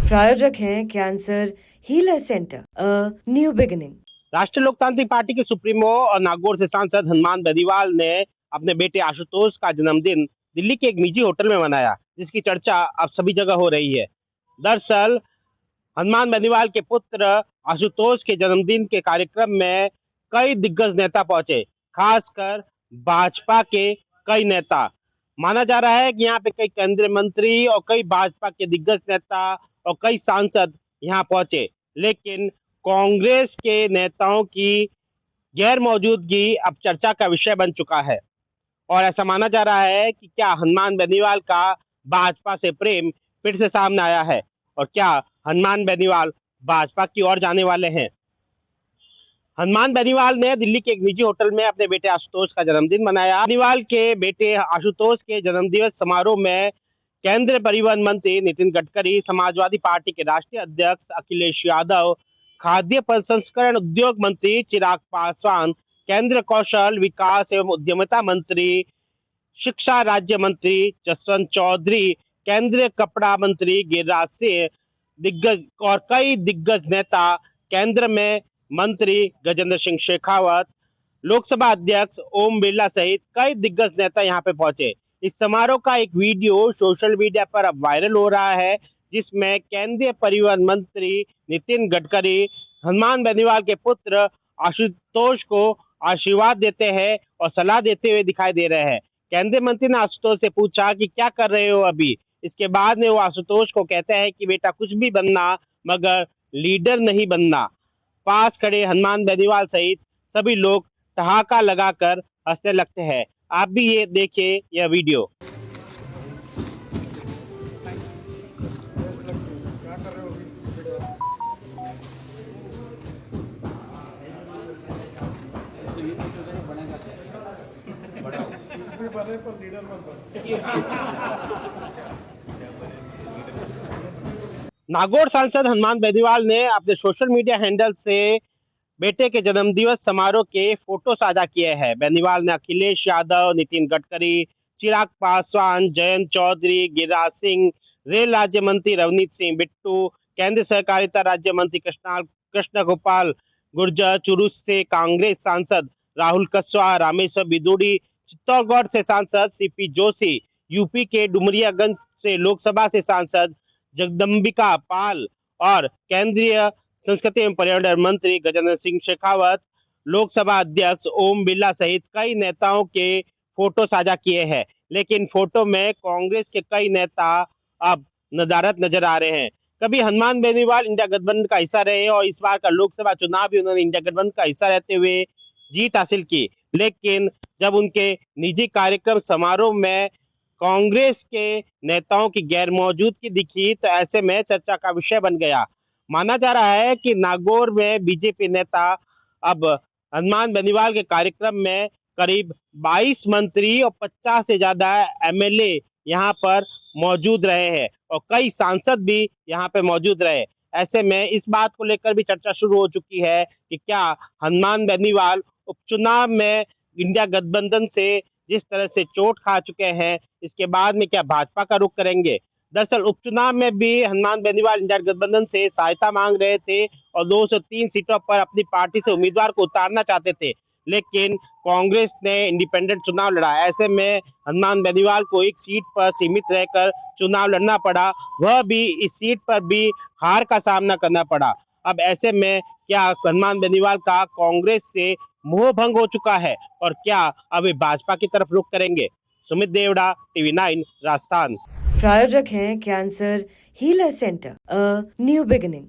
प्रायोजक हैं cancer healer centre, a new beginning. राष्ट्रीय लोकतांत्रिक पार्टी के सुप्रीमो और नागौर से सांसद हनुमान बेनीवाल ने अपने बेटे आशुतोष का जन्मदिन दिल्ली के एक निजी होटल में मनाया, जिसकी चर्चा अब सभी जगह हो रही है। दरअसल हनुमान बेनीवाल के पुत्र आशुतोष के जन्मदिन के कार्यक्रम में कई दिग्गज नेता पहुंचे, खासकर भाजपा के कई नेता। माना जा रहा है कि यहाँ पे कई केंद्रीय मंत्री और कई भाजपा के दिग्गज नेता और कई सांसद यहाँ पहुंचे, लेकिन कांग्रेस के नेताओं की गैर मौजूदगी अब चर्चा का विषय बन चुका है। और ऐसा माना जा रहा है कि क्या हनुमान बेनीवाल का भाजपा से प्रेम फिर से सामने आया है और क्या हनुमान बेनीवाल भाजपा की ओर जाने वाले हैं। हनुमान बेनीवाल ने दिल्ली के एक निजी होटल में अपने बेटे आशुतोष का जन्मदिन मनाया। बेनीवाल के बेटे आशुतोष के जन्मदिन समारोह में केंद्रीय परिवहन मंत्री नितिन गडकरी, समाजवादी पार्टी के राष्ट्रीय अध्यक्ष अखिलेश यादव, खाद्य प्रसंस्करण उद्योग मंत्री चिराग पासवान, केंद्रीय कौशल विकास एवं उद्यमिता मंत्री, शिक्षा राज्य मंत्री जसवंत चौधरी, केंद्रीय कपड़ा मंत्री गिरिराज सिंह, दिग्गज और कई दिग्गज नेता, केंद्र में मंत्री गजेंद्र सिंह शेखावत, लोकसभा अध्यक्ष ओम बिरला सहित कई दिग्गज नेता यहां पे पहुंचे। इस समारोह का एक वीडियो सोशल मीडिया पर अब वायरल हो रहा है, जिसमें केंद्रीय परिवहन मंत्री नितिन गडकरी हनुमान बेनीवाल के पुत्र आशुतोष को आशीर्वाद देते हैं और सलाह देते हुए दिखाई दे रहे हैं। केंद्रीय मंत्री ने आशुतोष से पूछा कि क्या कर रहे हो अभी। इसके बाद में वो आशुतोष को कहते हैं कि बेटा कुछ भी बनना मगर लीडर नहीं बनना। पास खड़े हनुमान बेनीवाल सहित सभी लोग ठहाका लगाकर हंसने लगते हैं। आप भी ये देखिए यह वीडियो। नागौर सांसद हनुमान बेनीवाल ने अपने सोशल मीडिया हैंडल से बेटे के जन्मदिवस समारोह के फोटो साझा किए हैं। बेनीवाल ने अखिलेश यादव, नितिन गडकरी, चिराग पासवान, जयंत चौधरी, गिरिराज सिंह, रेल राज्य मंत्री रवनीत सिंह बिट्टू, केंद्रीय सहकारिता राज्य मंत्री कृष्ण गोपाल गुर्जर, चुरू से कांग्रेस सांसद राहुल कस्वा, रामेश्वर बिदूड़ी, चित्तौड़गढ़ से सांसद सीपी जोशी, यूपी के डुमरियागंज से लोकसभा से सांसद जगदम्बिका पाल और केंद्रीय संस्कृति एवं पर्यटन मंत्री गजेंद्र सिंह शेखावत, लोकसभा अध्यक्ष ओम बिरला सहित कई नेताओं के फोटो साझा किए हैं। लेकिन फोटो में कांग्रेस के कई नेता अब नदारद नजर आ रहे हैं। कभी हनुमान बेनीवाल इंडिया गठबंधन का हिस्सा रहे और इस बार का लोकसभा चुनाव भी उन्होंने इंडिया गठबंधन का हिस्सा रहते हुए जीत हासिल की, लेकिन जब उनके निजी कार्यक्रम समारोह में कांग्रेस के नेताओं की गैर मौजूदगी दिखी तो ऐसे में चर्चा का विषय बन गया। माना जा रहा है कि नागौर में बीजेपी नेता अब हनुमान बेनीवाल के कार्यक्रम में करीब 22 मंत्री और 50 से ज्यादा एमएलए यहाँ पर मौजूद रहे हैं और कई सांसद भी यहाँ पे मौजूद रहे। ऐसे में इस बात को लेकर भी चर्चा शुरू हो चुकी है कि क्या हनुमान बेनीवाल उपचुनाव में इंडिया गठबंधन से जिस तरह से चोट खा चुके हैं, इसके बाद में क्या भाजपा का रुख करेंगे। दरअसल उपचुनाव में भी हनुमान बेनीवाल इंडिया गठबंधन से सहायता मांग रहे थे और 203 सीटों पर अपनी पार्टी से उम्मीदवार को उतारना चाहते थे, लेकिन कांग्रेस ने इंडिपेंडेंट चुनाव लड़ा। ऐसे में हनुमान बेनीवाल को एक सीट पर सीमित रहकर चुनाव लड़ना पड़ा, वह भी इस सीट पर भी हार का सामना करना पड़ा। अब ऐसे में क्या हनुमान बेनीवाल का कांग्रेस से मोह भंग हो चुका है और क्या अब वे भाजपा की तरफ रुख करेंगे। सुमित देवड़ा, TV9 राजस्थान। प्रायोजक हैं cancer healer centre, a new beginning.